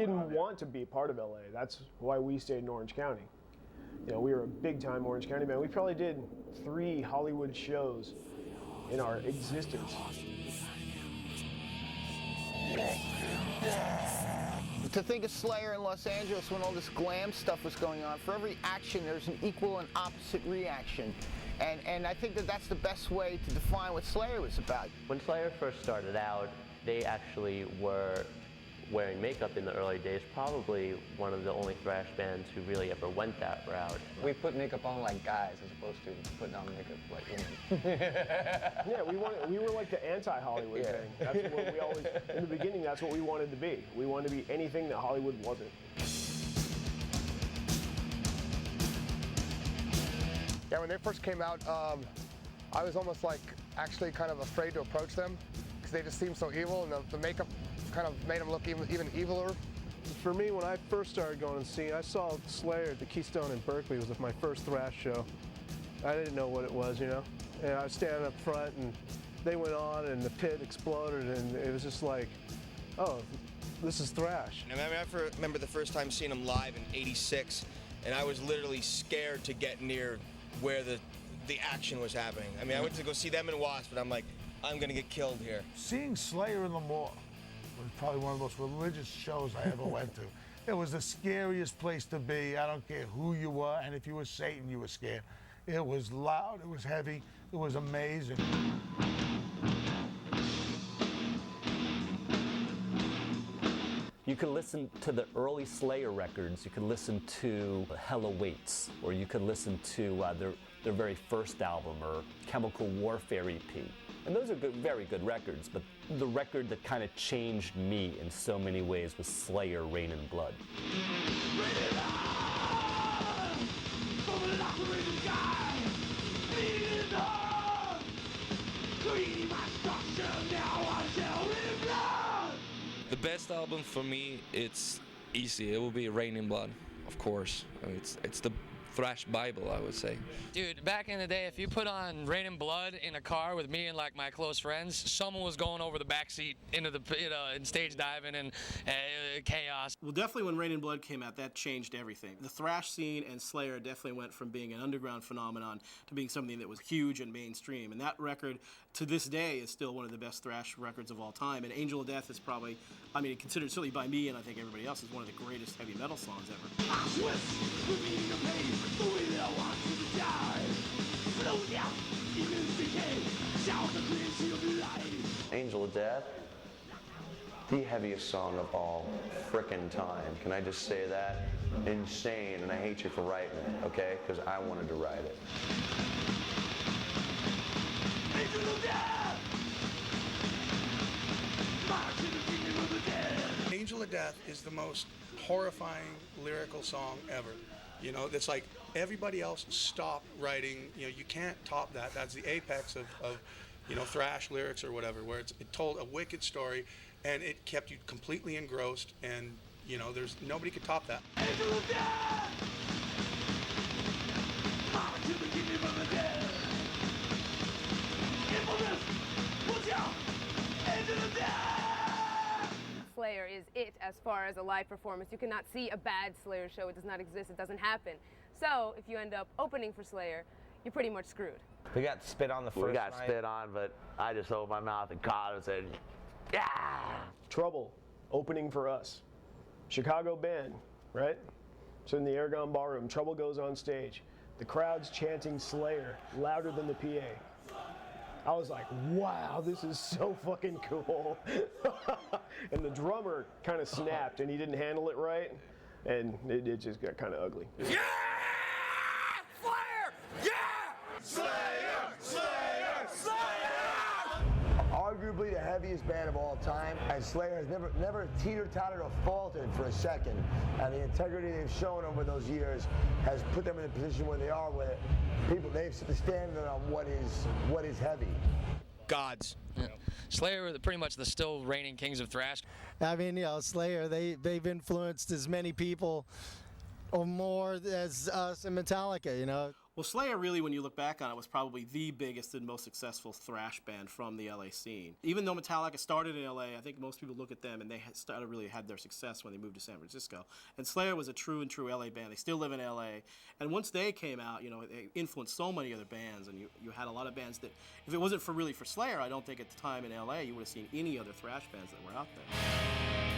didn't want to be part of LA. That's why we stayed in Orange County. You know, we were a big-time Orange County band. We probably did 3 Hollywood shows in our existence. To think of Slayer in Los Angeles when all this glam stuff was going on, for every action there's an equal and opposite reaction. And I think that that's the best way to define what Slayer was about. When Slayer first started out, they actually were wearing makeup in the early days, probably one of the only thrash bands who really ever went that route. We put makeup on like guys as opposed to putting on makeup like women. Yeah, we were like the anti-Hollywood thing. That's what we always, in the beginning, that's what we wanted to be. We wanted to be anything that Hollywood wasn't. Yeah, when they first came out, I was almost like actually kind of afraid to approach them because they just seemed so evil, and the makeup kind of made them look even eviler. For me, when I first started going and seeing, I saw Slayer at the Keystone in Berkeley. It was my first thrash show. I didn't know what it was, you know? And I was standing up front, and they went on, and the pit exploded, and it was just like, oh, this is thrash. I remember the first time seeing them live in '86, and I was literally scared to get near where the action was happening. I mean, I went to go see them in Wasp, but I'm like, I'm gonna get killed here. Seeing Slayer in the mall was probably one of the most religious shows I ever went to. It was the scariest place to be. I don't care who you were, and if you were Satan, you were scared. It was loud, it was heavy, it was amazing. You can listen to the early Slayer records, you can listen to Hell Awaits, or you can listen to their very first album, or Chemical Warfare EP. And those are very good records, but the record that kind of changed me in so many ways was Slayer, Rain and Blood. The best album for me, it's easy. It will be Rain and Blood, of course. I mean, it's the thrash Bible, I would say. Dude, back in the day, if you put on Rain and Blood in a car with me and like my close friends, someone was going over the back seat into the pit and stage diving and chaos. Well, definitely when Rain and Blood came out, that changed everything. The thrash scene and Slayer definitely went from being an underground phenomenon to being something that was huge and mainstream. And that record, to this day, is still one of the best thrash records of all time. And Angel of Death is probably, I mean, considered certainly by me and I think everybody else, is one of the greatest heavy metal songs ever. Angel of Death, the heaviest song of all frickin' time. Can I just say that? Insane, and I hate you for writing it, okay? Because I wanted to write it. Angel of Death! Angel of Death is the most horrifying lyrical song ever. You know, it's like everybody else stopped writing. You know, you can't top that. That's the apex of you know, thrash lyrics or whatever, where it told a wicked story and it kept you completely engrossed, and you know, there's nobody could top that. Angel of Death! Mama to the kingdom of the dead. Infamous! Watch out! Angel of Death! Slayer is it as far as a live performance. You cannot see a bad Slayer show. It does not exist. It doesn't happen. So if you end up opening for Slayer, you're pretty much screwed. We got spit on the first We got night. spit on, but I just opened my mouth and caught it and said, yeah! Trouble, opening for us. Chicago band, right? So in the Aragon Ballroom, Trouble goes on stage. The crowd's chanting Slayer louder than the PA. I was like, wow, this is so fucking cool. And the drummer kind of snapped and he didn't handle it right. And it just got kind of ugly. Yeah! Slayer! Yeah! Slayer! Slayer! Slayer! Arguably the heaviest band of all time, and Slayer has never teeter-tottered or faltered for a second. And the integrity they've shown over those years has put them in a position where they are, where they've set the standard on what is heavy. Gods. Yeah. Slayer were pretty much the still reigning kings of thrash. I mean, you know, Slayer, they've influenced as many people or more as us and Metallica, you know. Well, Slayer really, when you look back on it, was probably the biggest and most successful thrash band from the LA scene. Even though Metallica started in LA, I think most people look at them and they really had their success when they moved to San Francisco. And Slayer was a true LA band. They still live in LA. And once they came out, you know, they influenced so many other bands, and you had a lot of bands that, if it wasn't for Slayer, I don't think at the time in LA you would have seen any other thrash bands that were out there.